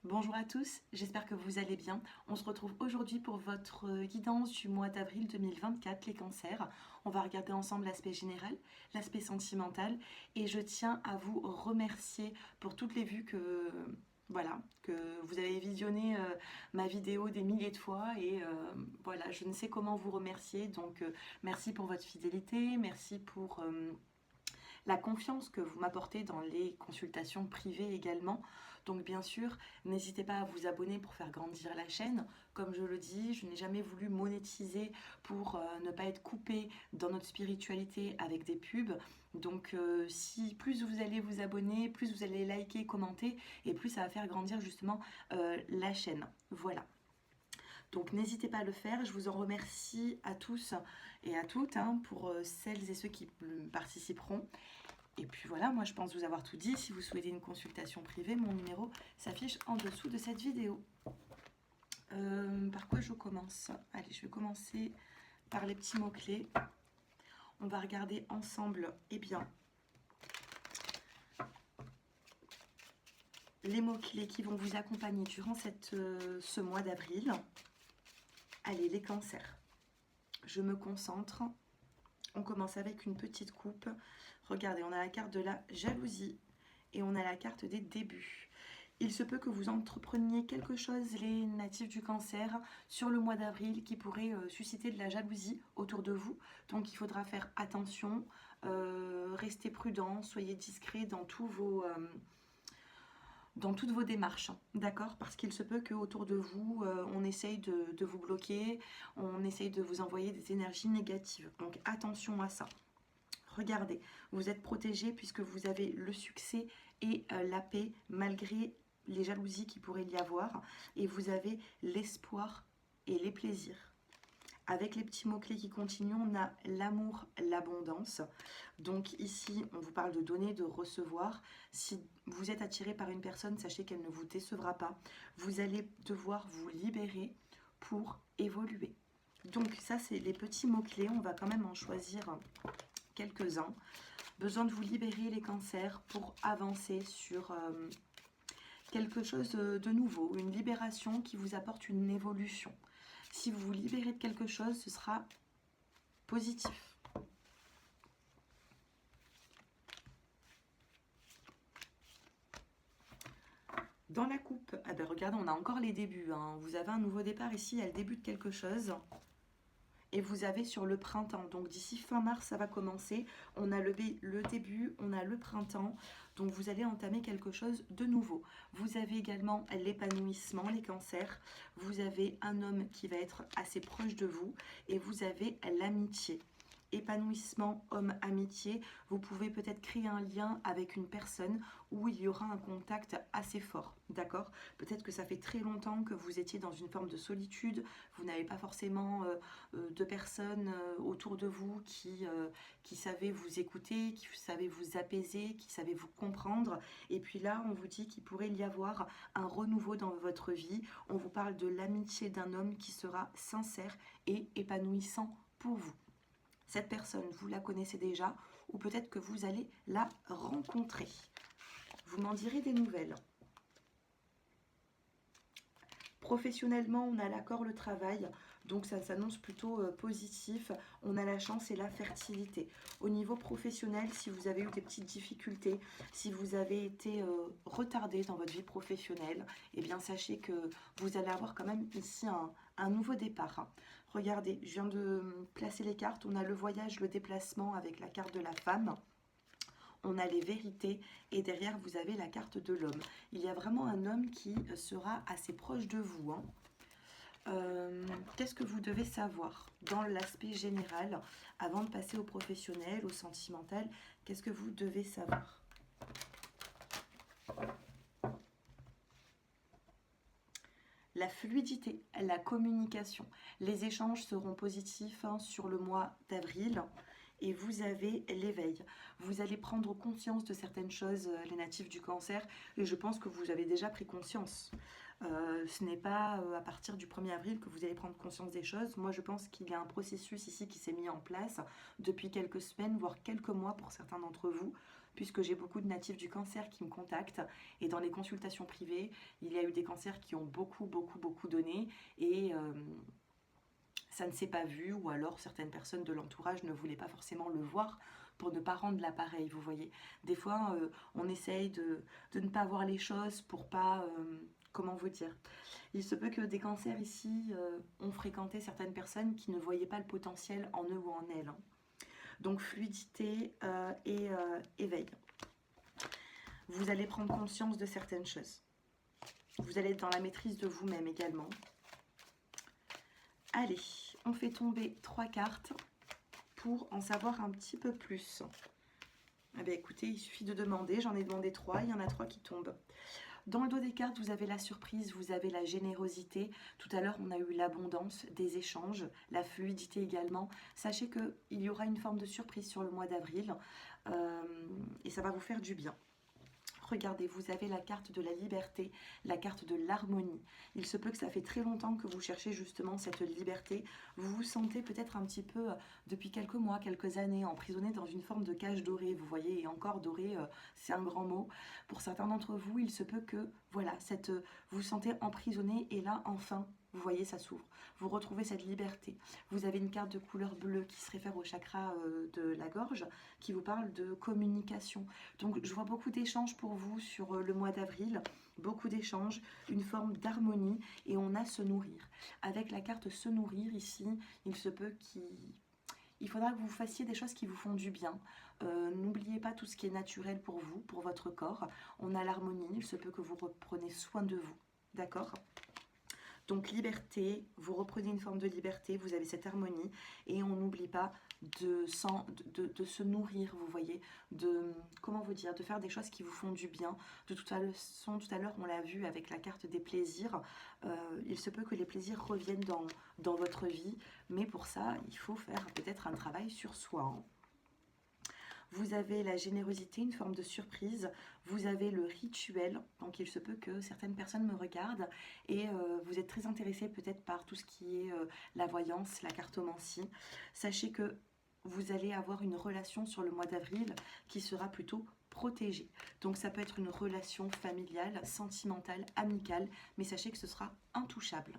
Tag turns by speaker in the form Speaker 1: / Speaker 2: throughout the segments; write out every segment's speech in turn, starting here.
Speaker 1: Bonjour à tous, j'espère que vous allez bien. On se retrouve aujourd'hui pour votre guidance du mois d'avril 2024, les cancers. On va regarder ensemble l'aspect général, l'aspect sentimental et je tiens à vous remercier pour toutes les vues que vous avez visionné ma vidéo des milliers de fois et voilà, je ne sais comment vous remercier. Donc merci pour votre fidélité, merci pour la confiance que vous m'apportez dans les consultations privées également. Donc bien sûr, n'hésitez pas à vous abonner pour faire grandir la chaîne. Comme je le dis, je n'ai jamais voulu monétiser pour ne pas être coupé dans notre spiritualité avec des pubs. Donc si plus vous allez vous abonner, plus vous allez liker, commenter, et plus ça va faire grandir justement la chaîne. Voilà. Donc n'hésitez pas à le faire. Je vous en remercie à tous et à toutes pour celles et ceux qui participeront. Et puis voilà, moi je pense vous avoir tout dit. Si vous souhaitez une consultation privée, mon numéro s'affiche en dessous de cette vidéo. Par quoi je commence? Allez, je vais commencer par les petits mots-clés. On va regarder ensemble, les mots-clés qui vont vous accompagner durant ce mois d'avril. Allez, les cancers. Je me concentre. On commence avec une petite coupe. Regardez, on a la carte de la jalousie et on a la carte des débuts. Il se peut que vous entrepreniez quelque chose, les natifs du cancer, sur le mois d'avril qui pourrait susciter de la jalousie autour de vous. Donc il faudra faire attention, rester prudent, soyez discret dans toutes vos démarches, d'accord? Parce qu'il se peut qu'autour de vous, on essaye de vous bloquer, on essaye de vous envoyer des énergies négatives. Donc attention à ça. Regardez, vous êtes protégé puisque vous avez le succès et la paix malgré les jalousies qui pourraient y avoir. Et vous avez l'espoir et les plaisirs. Avec les petits mots-clés qui continuent, on a l'amour, l'abondance. Donc ici, on vous parle de donner, de recevoir. Si vous êtes attiré par une personne, sachez qu'elle ne vous décevra pas. Vous allez devoir vous libérer pour évoluer. Donc ça, c'est les petits mots-clés. On va quand même en choisir quelques-uns. Besoin de vous libérer les cancers pour avancer sur quelque chose de nouveau, une libération qui vous apporte une évolution. Si vous vous libérez de quelque chose, ce sera positif. Dans la coupe, ah ben regardez, on a encore les débuts. Vous avez un nouveau départ ici, il y a le début de quelque chose. Et vous avez sur le printemps, donc d'ici fin mars, ça va commencer. On a le début, on a le printemps, donc vous allez entamer quelque chose de nouveau. Vous avez également l'épanouissement, les cancers. Vous avez un homme qui va être assez proche de vous et vous avez l'amitié. Épanouissement, homme, amitié, vous pouvez peut-être créer un lien avec une personne où il y aura un contact assez fort, d'accord? Peut-être que ça fait très longtemps que vous étiez dans une forme de solitude, vous n'avez pas forcément de personnes autour de vous qui savaient vous écouter, qui savaient vous apaiser, qui savaient vous comprendre. Et puis là, on vous dit qu'il pourrait y avoir un renouveau dans votre vie. On vous parle de l'amitié d'un homme qui sera sincère et épanouissant pour vous. Cette personne, vous la connaissez déjà ou peut-être que vous allez la rencontrer. Vous m'en direz des nouvelles. Professionnellement, on a l'accord, le travail, donc ça s'annonce plutôt positif. On a la chance et la fertilité. Au niveau professionnel, si vous avez eu des petites difficultés, si vous avez été retardé dans votre vie professionnelle, eh bien sachez que vous allez avoir quand même ici un nouveau départ. Regardez, je viens de placer les cartes. On a le voyage, le déplacement avec la carte de la femme. On a les vérités et derrière vous avez la carte de l'homme. Il y a vraiment un homme qui sera assez proche de vous. Qu'est-ce que vous devez savoir dans l'aspect général avant de passer au professionnel, au sentimental? Qu'est-ce que vous devez savoir? La fluidité, la communication. Les échanges seront positifs sur le mois d'avril. Et vous avez l'éveil. Vous allez prendre conscience de certaines choses, les natifs du cancer, et je pense que vous avez déjà pris conscience. Ce n'est pas à partir du 1er avril que vous allez prendre conscience des choses. Moi, je pense qu'il y a un processus ici qui s'est mis en place depuis quelques semaines, voire quelques mois pour certains d'entre vous. puisque j'ai beaucoup de natifs du cancer qui me contactent. Et dans les consultations privées, il y a eu des cancers qui ont beaucoup donné. Et ça ne s'est pas vu, ou alors certaines personnes de l'entourage ne voulaient pas forcément le voir pour ne pas rendre l'appareil, vous voyez. Des fois, on essaye de ne pas voir les choses pour pas... comment vous dire? Il se peut que des cancers ici ont fréquenté certaines personnes qui ne voyaient pas le potentiel en eux ou en elles. Hein. Donc fluidité et éveil. Vous allez prendre conscience de certaines choses. Vous allez être dans la maîtrise de vous-même également. Allez, on fait tomber 3 cartes pour en savoir un petit peu plus. Eh bien, écoutez, il suffit de demander. J'en ai demandé 3, il y en a 3 qui tombent. Dans le dos des cartes, vous avez la surprise, vous avez la générosité. Tout à l'heure, on a eu l'abondance, des échanges, la fluidité également. Sachez qu'il y aura une forme de surprise sur le mois d'avril et ça va vous faire du bien. Regardez, vous avez la carte de la liberté, la carte de l'harmonie. Il se peut que ça fait très longtemps que vous cherchez justement cette liberté. Vous vous sentez peut-être un petit peu, depuis quelques mois, quelques années, emprisonné dans une forme de cage dorée. Vous voyez, et encore doré, c'est un grand mot. Pour certains d'entre vous, il se peut que, voilà, vous vous sentez emprisonné et là, enfin, vous voyez, ça s'ouvre. Vous retrouvez cette liberté. Vous avez une carte de couleur bleue qui se réfère au chakra de la gorge, qui vous parle de communication. Donc, je vois beaucoup d'échanges pour vous sur le mois d'avril. Beaucoup d'échanges, une forme d'harmonie et on a se nourrir. Avec la carte se nourrir ici, il se peut il faudra que vous fassiez des choses qui vous font du bien. N'oubliez pas tout ce qui est naturel pour vous, pour votre corps. On a l'harmonie, il se peut que vous repreniez soin de vous. D'accord ? Donc liberté, vous reprenez une forme de liberté, vous avez cette harmonie et on n'oublie pas de se nourrir, vous voyez, comment vous dire, de faire des choses qui vous font du bien. De toute façon, tout à l'heure, on l'a vu avec la carte des plaisirs, il se peut que les plaisirs reviennent dans votre vie, mais pour ça, il faut faire peut-être un travail sur soi. Hein. Vous avez la générosité, une forme de surprise. Vous avez le rituel. Donc, il se peut que certaines personnes me regardent et vous êtes très intéressé peut-être par tout ce qui est la voyance, la cartomancie. Sachez que vous allez avoir une relation sur le mois d'avril qui sera plutôt protégée. Donc, ça peut être une relation familiale, sentimentale, amicale, mais sachez que ce sera intouchable.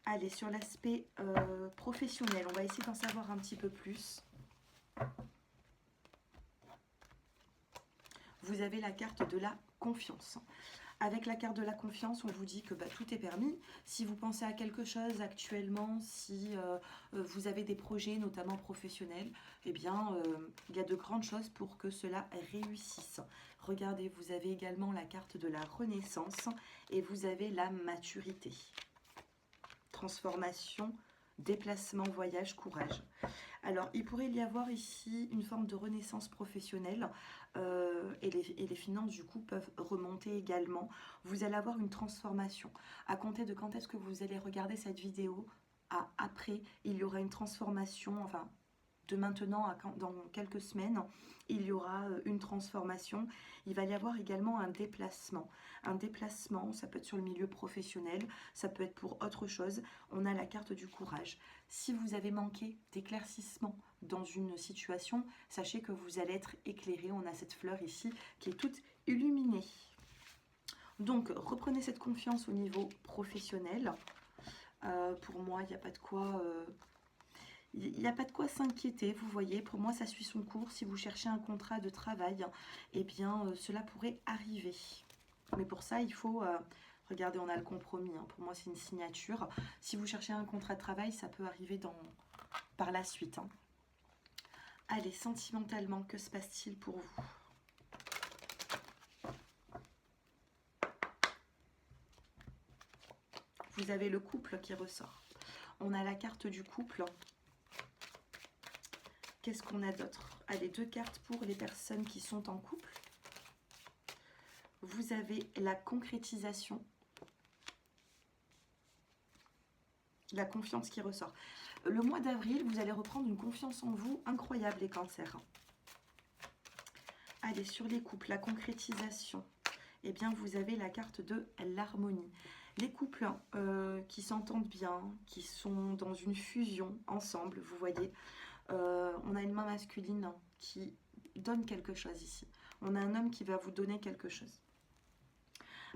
Speaker 1: Allez, sur l'aspect professionnel, on va essayer d'en savoir un petit peu plus. Vous avez la carte de la confiance. Avec la carte de la confiance, on vous dit que tout est permis. Si vous pensez à quelque chose actuellement, si vous avez des projets, notamment professionnels, eh bien, il y a de grandes choses pour que cela réussisse. Regardez, vous avez également la carte de la renaissance et vous avez la maturité. Transformation, déplacement, voyage, courage. Alors, il pourrait y avoir ici une forme de renaissance professionnelle et les finances, du coup, peuvent remonter également. Vous allez avoir une transformation. À compter de quand est-ce que vous allez regarder cette vidéo, après, il y aura une transformation, enfin, de maintenant à dans quelques semaines, il y aura une transformation. Il va y avoir également un déplacement. Un déplacement, ça peut être sur le milieu professionnel, ça peut être pour autre chose. On a la carte du courage. Si vous avez manqué d'éclaircissement dans une situation, sachez que vous allez être éclairé. On a cette fleur ici qui est toute illuminée. Donc, reprenez cette confiance au niveau professionnel. Pour moi, il n'y a pas de quoi... il n'y a pas de quoi s'inquiéter, vous voyez, pour moi ça suit son cours. Si vous cherchez un contrat de travail, eh bien cela pourrait arriver. Mais pour ça, il faut, regardez, on a le compromis, hein. Pour moi c'est une signature. Si vous cherchez un contrat de travail, ça peut arriver par la suite. Hein. Allez, sentimentalement, que se passe-t-il pour vous ? Vous avez le couple qui ressort. On a la carte du couple. Qu'est-ce qu'on a d'autre? Allez, 2 cartes pour les personnes qui sont en couple. Vous avez la concrétisation. La confiance qui ressort. Le mois d'avril, vous allez reprendre une confiance en vous incroyable, les cancers. Allez, sur les couples, la concrétisation. Eh bien, vous avez la carte de l'harmonie. Les couples qui s'entendent bien, qui sont dans une fusion ensemble, vous voyez. On a une main masculine qui donne quelque chose ici. On a un homme qui va vous donner quelque chose.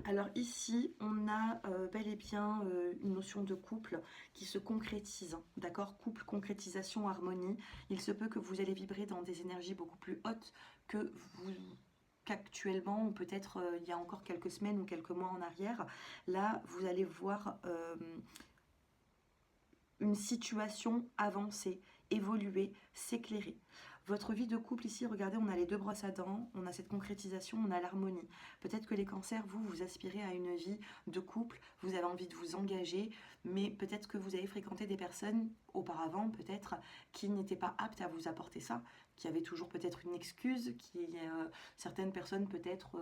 Speaker 1: Alors ici, on a bel et bien une notion de couple qui se concrétise, hein, d'accord? Couple, concrétisation, harmonie. Il se peut que vous allez vibrer dans des énergies beaucoup plus hautes que vous qu'actuellement, ou peut-être il y a encore quelques semaines ou quelques mois en arrière. Là, vous allez voir une situation avancer, évoluer, s'éclairer. Votre vie de couple ici, regardez, on a les deux brosses à dents, on a cette concrétisation, on a l'harmonie. Peut-être que les cancers, vous aspirez à une vie de couple, vous avez envie de vous engager, mais peut-être que vous avez fréquenté des personnes auparavant, peut-être, qui n'étaient pas aptes à vous apporter ça, qui avaient toujours peut-être une excuse, certaines personnes peut-être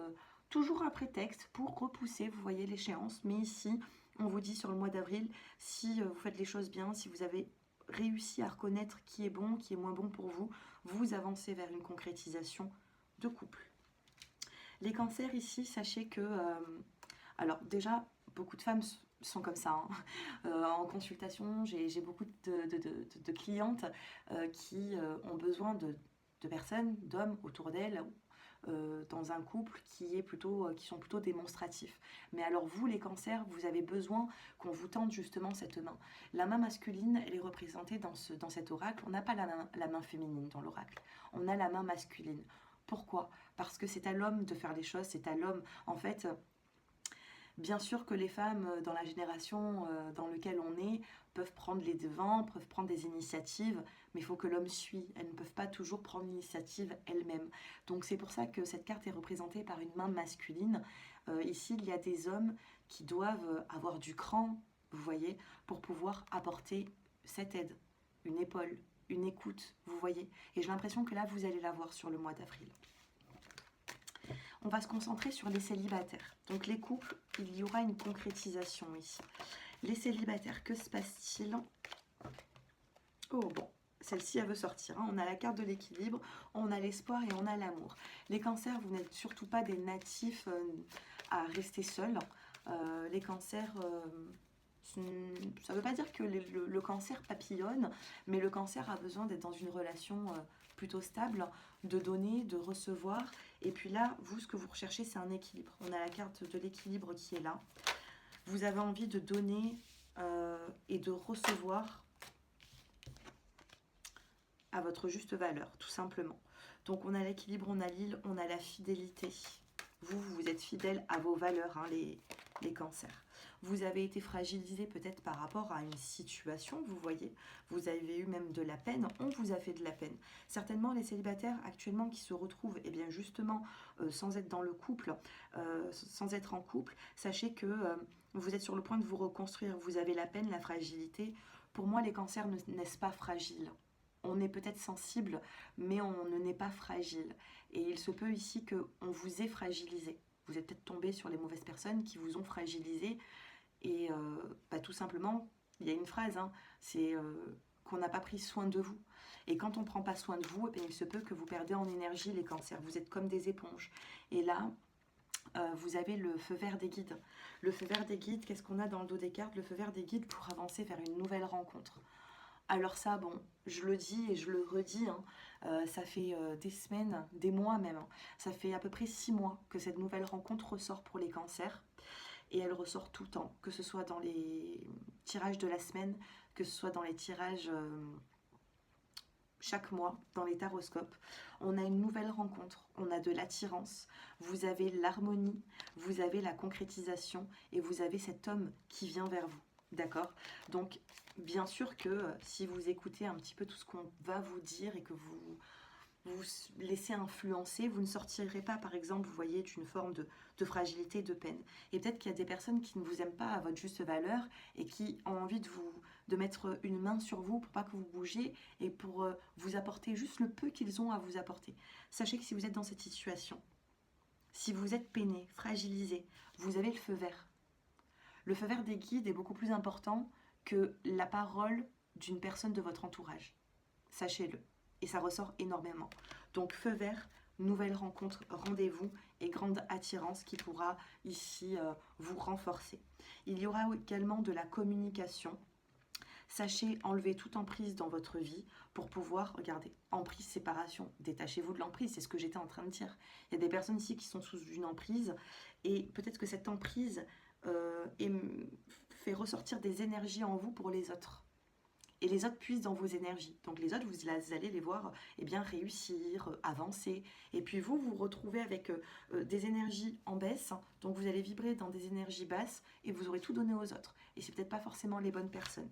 Speaker 1: toujours un prétexte pour repousser, vous voyez l'échéance, mais ici, on vous dit sur le mois d'avril, si vous faites les choses bien, si vous avez réussi à reconnaître qui est bon, qui est moins bon pour vous, vous avancez vers une concrétisation de couple. Les cancers ici, sachez que... alors déjà, beaucoup de femmes sont comme ça. Hein. En consultation, j'ai beaucoup de clientes qui ont besoin de personnes, d'hommes autour d'elles, dans un couple qui sont plutôt démonstratifs. Mais alors vous, les cancers, vous avez besoin qu'on vous tende justement cette main. La main masculine, elle est représentée dans cet oracle. On n'a pas la main féminine dans l'oracle. On a la main masculine. Pourquoi? Parce que c'est à l'homme de faire les choses, c'est à l'homme. En fait, bien sûr que les femmes dans la génération dans laquelle on est peuvent prendre les devants, peuvent prendre des initiatives, mais il faut que l'homme suive. Elles ne peuvent pas toujours prendre l'initiative elles-mêmes. Donc c'est pour ça que cette carte est représentée par une main masculine. Ici, il y a des hommes qui doivent avoir du cran, vous voyez, pour pouvoir apporter cette aide, une épaule, une écoute, vous voyez. Et j'ai l'impression que là, vous allez la voir sur le mois d'avril. On va se concentrer sur les célibataires. Donc les couples, il y aura une concrétisation ici. Les célibataires, que se passe-t-il? Oh bon, celle-ci, elle veut sortir. Hein. On a la carte de l'équilibre, on a l'espoir et on a l'amour. Les cancers, vous n'êtes surtout pas des natifs à rester seuls. Les cancers... ça ne veut pas dire que le cancer papillonne, mais le cancer a besoin d'être dans une relation plutôt stable, de donner, de recevoir. Et puis là, vous, ce que vous recherchez, c'est un équilibre. On a la carte de l'équilibre qui est là. Vous avez envie de donner et de recevoir à votre juste valeur, tout simplement. Donc on a l'équilibre, on a l'île, on a la fidélité. Vous êtes fidèle à vos valeurs, hein, les cancers. Vous avez été fragilisé peut-être par rapport à une situation, vous voyez. Vous avez eu même de la peine, on vous a fait de la peine. Certainement, les célibataires actuellement qui se retrouvent, eh bien justement, sans être dans le couple, sans être en couple, sachez que vous êtes sur le point de vous reconstruire. Vous avez la peine, la fragilité. Pour moi, les cancers ne naissent pas fragiles. On est peut-être sensible, mais on ne naît pas fragile. Et il se peut ici qu'on vous ait fragilisé. Vous êtes peut-être tombé sur les mauvaises personnes qui vous ont fragilisé. Et tout simplement, il y a une phrase, hein, c'est qu'on n'a pas pris soin de vous. Et quand on ne prend pas soin de vous, il se peut que vous perdez en énergie les cancers. Vous êtes comme des éponges. Et là, vous avez le feu vert des guides. Le feu vert des guides, qu'est-ce qu'on a dans le dos des cartes? Le feu vert des guides pour avancer vers une nouvelle rencontre. Alors ça, bon, je le dis et je le redis, hein, ça fait des semaines, des mois même, hein, ça fait à peu près 6 mois que cette nouvelle rencontre ressort pour les cancers. Et elle ressort tout le temps, que ce soit dans les tirages de la semaine, que ce soit dans les tirages chaque mois, dans les taroscopes. On a une nouvelle rencontre, on a de l'attirance, vous avez l'harmonie, vous avez la concrétisation et vous avez cet homme qui vient vers vous, d'accord? Donc, bien sûr que si vous écoutez un petit peu tout ce qu'on va vous dire et que vous laissez influencer, vous ne sortirez pas, par exemple, vous voyez, d'une forme de fragilité, de peine. Et peut-être qu'il y a des personnes qui ne vous aiment pas à votre juste valeur et qui ont envie de mettre une main sur vous pour pas que vous bougiez et pour vous apporter juste le peu qu'ils ont à vous apporter. Sachez que si vous êtes dans cette situation, si vous êtes peiné, fragilisé, vous avez le feu vert. Le feu vert des guides est beaucoup plus important que la parole d'une personne de votre entourage. Sachez-le. Et ça ressort énormément. Donc feu vert, nouvelle rencontre, rendez-vous et grande attirance qui pourra ici vous renforcer. Il y aura également de la communication. Sachez enlever toute emprise dans votre vie pour pouvoir, regardez, emprise, séparation, détachez-vous de l'emprise, c'est ce que j'étais en train de dire. Il y a des personnes ici qui sont sous une emprise et peut-être que cette emprise fait ressortir des énergies en vous pour les autres. Et les autres puissent dans vos énergies. Donc les autres, vous allez les voir réussir, avancer. Et puis vous, vous retrouvez avec des énergies en baisse. Donc vous allez vibrer dans des énergies basses et vous aurez tout donné aux autres. Et c'est peut-être pas forcément les bonnes personnes.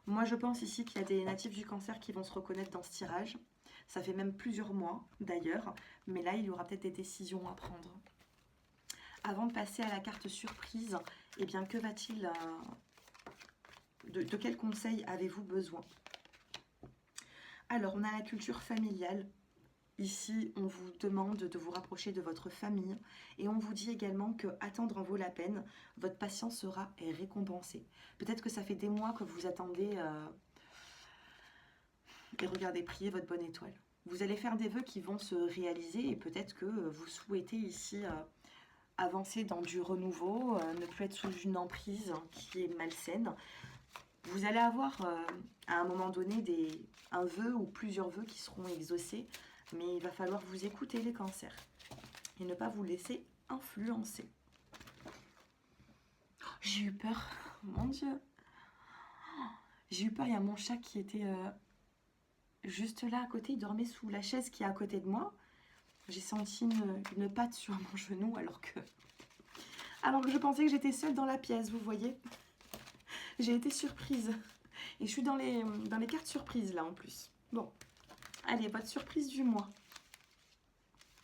Speaker 1: Moi, je pense ici qu'il y a des natifs du cancer qui vont se reconnaître dans ce tirage. Ça fait même plusieurs mois d'ailleurs. Mais là, il y aura peut-être des décisions à prendre. Avant de passer à la carte surprise, eh bien, que va-t-il... De quel conseil avez-vous besoin? Alors, on a la culture familiale. Ici, on vous demande de vous rapprocher de votre famille et on vous dit également que attendre en vaut la peine. Votre patience sera récompensée. Peut-être que ça fait des mois que vous attendez et regardez, priez votre bonne étoile. Vous allez faire des vœux qui vont se réaliser et peut-être que vous souhaitez ici avancer dans du renouveau, ne plus être sous une emprise qui est malsaine. Vous allez avoir à un moment donné un vœu ou plusieurs vœux qui seront exaucés, mais il va falloir vous écouter les cancers et ne pas vous laisser influencer. Oh, j'ai eu peur, mon Dieu. J'ai eu peur, il y a mon chat qui était juste là à côté, il dormait sous la chaise qui est à côté de moi. J'ai senti une patte sur mon genou alors que je pensais que j'étais seule dans la pièce, vous voyez. J'ai été surprise. Et je suis dans les cartes surprises là en plus. Bon, allez, votre surprise du mois.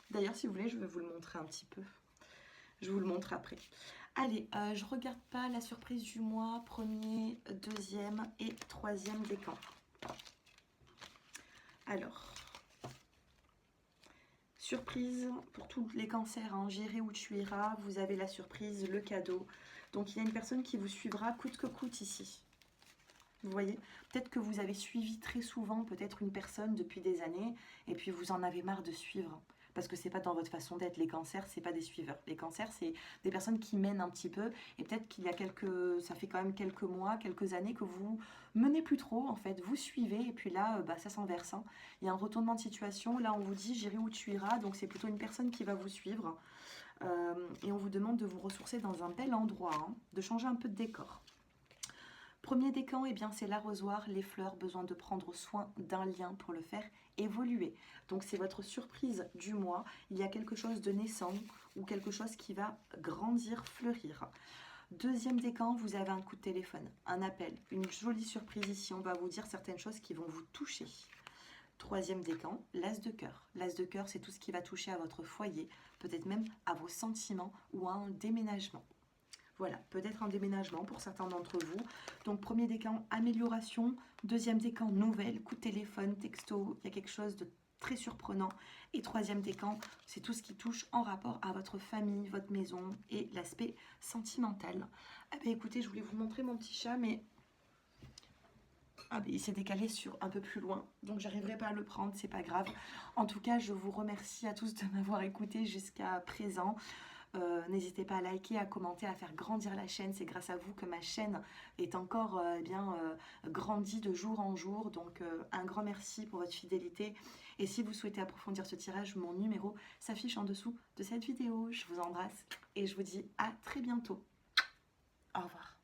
Speaker 1: D'ailleurs, si vous voulez, je vais vous le montrer un petit peu. Je vous le montre après. Allez, je regarde pas la surprise du mois. Premier, deuxième et troisième décan. Alors, surprise pour tous les cancers. Hein. J'irai où tu iras. Vous avez la surprise, le cadeau. Donc, il y a une personne qui vous suivra coûte que coûte ici. Vous voyez, peut-être que vous avez suivi très souvent peut-être une personne depuis des années et puis vous en avez marre de suivre parce que c'est pas dans votre façon d'être. Les cancers, c'est pas des suiveurs. Les cancers, c'est des personnes qui mènent un petit peu et peut-être qu'il y a ça fait quand même quelques mois, quelques années que vous menez plus trop en fait. Vous suivez et puis là, ça s'inverse. Hein. Il y a un retournement de situation. Là, on vous dit j'irai où tu iras. Donc c'est plutôt une personne qui va vous suivre et on vous demande de vous ressourcer dans un bel endroit, hein, de changer un peu de décor. Premier décan, eh bien c'est l'arrosoir, les fleurs, besoin de prendre soin d'un lien pour le faire évoluer. Donc c'est votre surprise du mois, il y a quelque chose de naissant ou quelque chose qui va grandir, fleurir. Deuxième décan, vous avez un coup de téléphone, un appel, une jolie surprise ici, on va vous dire certaines choses qui vont vous toucher. Troisième décan, l'as de cœur. L'as de cœur, c'est tout ce qui va toucher à votre foyer, peut-être même à vos sentiments ou à un déménagement. Voilà, peut-être un déménagement pour certains d'entre vous. Donc, premier décan, amélioration. Deuxième décan, nouvelle, coup de téléphone, texto. Il y a quelque chose de très surprenant. Et troisième décan, c'est tout ce qui touche en rapport à votre famille, votre maison et l'aspect sentimental. Ah ben écoutez, je voulais vous montrer mon petit chat, mais il s'est décalé sur un peu plus loin. Donc, j'arriverai pas à le prendre, c'est pas grave. En tout cas, je vous remercie à tous de m'avoir écouté jusqu'à présent. N'hésitez pas à liker, à commenter, à faire grandir la chaîne. C'est grâce à vous que ma chaîne est encore grandie de jour en jour. Donc un grand merci pour votre fidélité. Et si vous souhaitez approfondir ce tirage, mon numéro s'affiche en dessous de cette vidéo. Je vous embrasse et je vous dis à très bientôt. Au revoir.